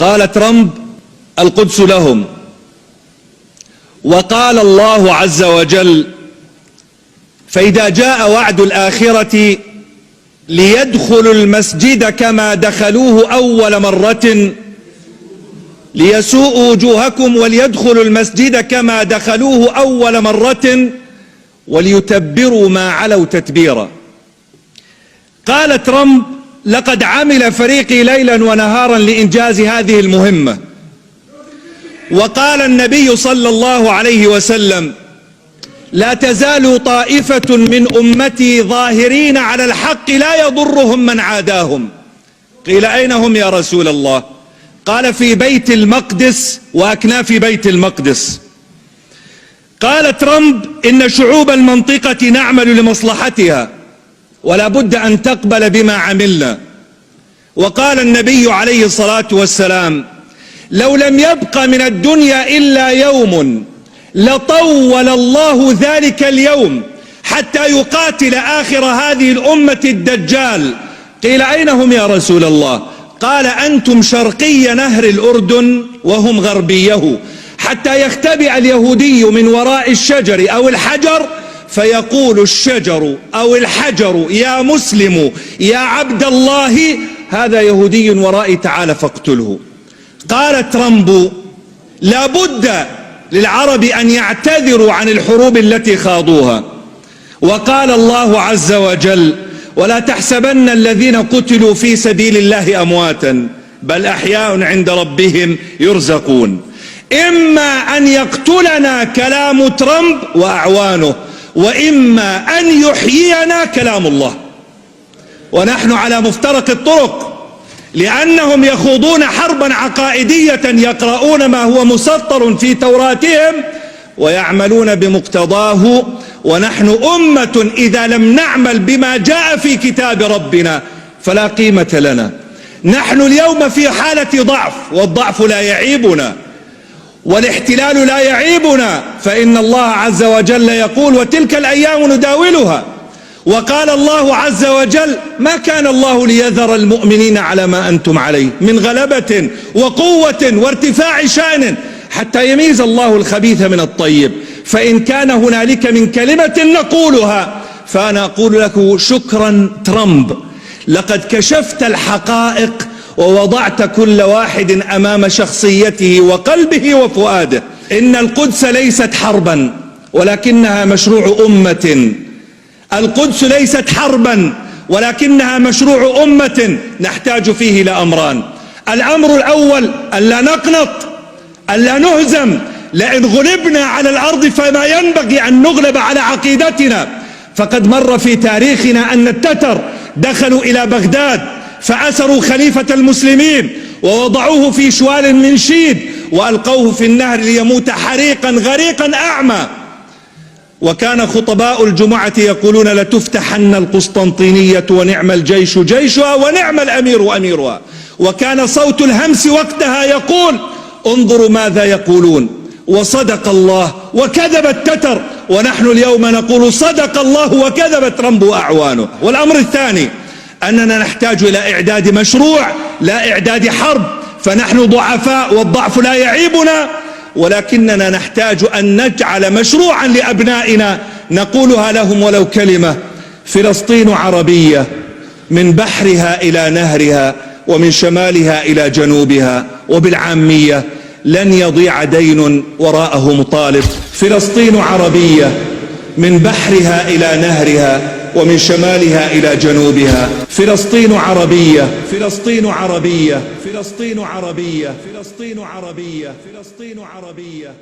قال ترامب: القدس لهم. وقال الله عز وجل: فإذا جاء وعد الآخرة ليدخلوا المسجد كما دخلوه أول مرة ليسوءوا وجوهكم وليدخلوا المسجد كما دخلوه أول مرة وليتبروا ما علوا تتبيرا. قال ترامب: لقد عمل فريقي ليلا ونهارا لإنجاز هذه المهمة. وقال النبي صلى الله عليه وسلم: لا تزال طائفة من أمتي ظاهرين على الحق لا يضرهم من عاداهم. قيل: أين هم يا رسول الله؟ قال: في بيت المقدس وأكناف بيت المقدس. قال ترامب: إن شعوب المنطقة نعمل لمصلحتها ولا بد أن تقبل بما عملنا. وقال النبي عليه الصلاة والسلام: لو لم يبق من الدنيا إلا يوم لطول الله ذلك اليوم حتى يقاتل آخر هذه الأمة الدجال. قيل: أين هم يا رسول الله؟ قال: أنتم شرقي نهر الأردن وهم غربيه، حتى يختبئ اليهودي من وراء الشجر أو الحجر فيقول الشجر أو الحجر: يا مسلم يا عبد الله، هذا يهودي ورائي، تعال فاقتله. قال ترامب: لا بد للعرب أن يعتذروا عن الحروب التي خاضوها. وقال الله عز وجل: ولا تحسبن الذين قتلوا في سبيل الله أمواتا بل أحياء عند ربهم يرزقون. إما أن يقتلنا كلام ترامب وأعوانه، وإما أن يحيينا كلام الله. ونحن على مفترق الطرق، لأنهم يخوضون حربا عقائدية يقرؤون ما هو مسطر في توراتهم ويعملون بمقتضاه، ونحن أمة إذا لم نعمل بما جاء في كتاب ربنا فلا قيمة لنا. نحن اليوم في حالة ضعف، والضعف لا يعيبنا والاحتلال لا يعيبنا، فإن الله عز وجل يقول: وتلك الأيام نداولها. وقال الله عز وجل: ما كان الله ليذر المؤمنين على ما أنتم عليه من غلبة وقوة وارتفاع شأن حتى يميز الله الخبيث من الطيب. فإن كان هنالك من كلمة نقولها فأنا أقول لك: شكرا ترامب، لقد كشفت الحقائق ووضعت كل واحد أمام شخصيته وقلبه وفؤاده. إن القدس ليست حربا ولكنها مشروع أمة. القدس ليست حربا ولكنها مشروع أمة نحتاج فيه إلى أمران. الأمر الأول: ألا نقنط، ألا نهزم. لئن غلبنا على الأرض فما ينبغي أن نغلب على عقيدتنا. فقد مر في تاريخنا أن التتر دخلوا إلى بغداد فأسروا خليفة المسلمين ووضعوه في شوال من شيد وألقوه في النهر ليموت حريقا غريقا أعمى. وكان خطباء الجمعة يقولون: لتفتحن القسطنطينية ونعم الجيش جيشها ونعم الأمير أميرها. وكان صوت الهمس وقتها يقول: انظروا ماذا يقولون، وصدق الله وكذب التتر. ونحن اليوم نقول: صدق الله وكذب ترامب وأعوانه. والأمر الثاني: أننا نحتاج إلى إعداد مشروع لا إعداد حرب. فنحن ضعفاء والضعف لا يعيبنا، ولكننا نحتاج أن نجعل مشروعا لأبنائنا نقولها لهم ولو كلمة: فلسطين عربية من بحرها إلى نهرها ومن شمالها إلى جنوبها. وبالعامية: لن يضيع دين وراءه مطالب. فلسطين عربية من بحرها إلى نهرها ومن شمالها إلى جنوبها. فلسطين عربية، فلسطين عربية، فلسطين عربية، فلسطين عربية، فلسطين عربية.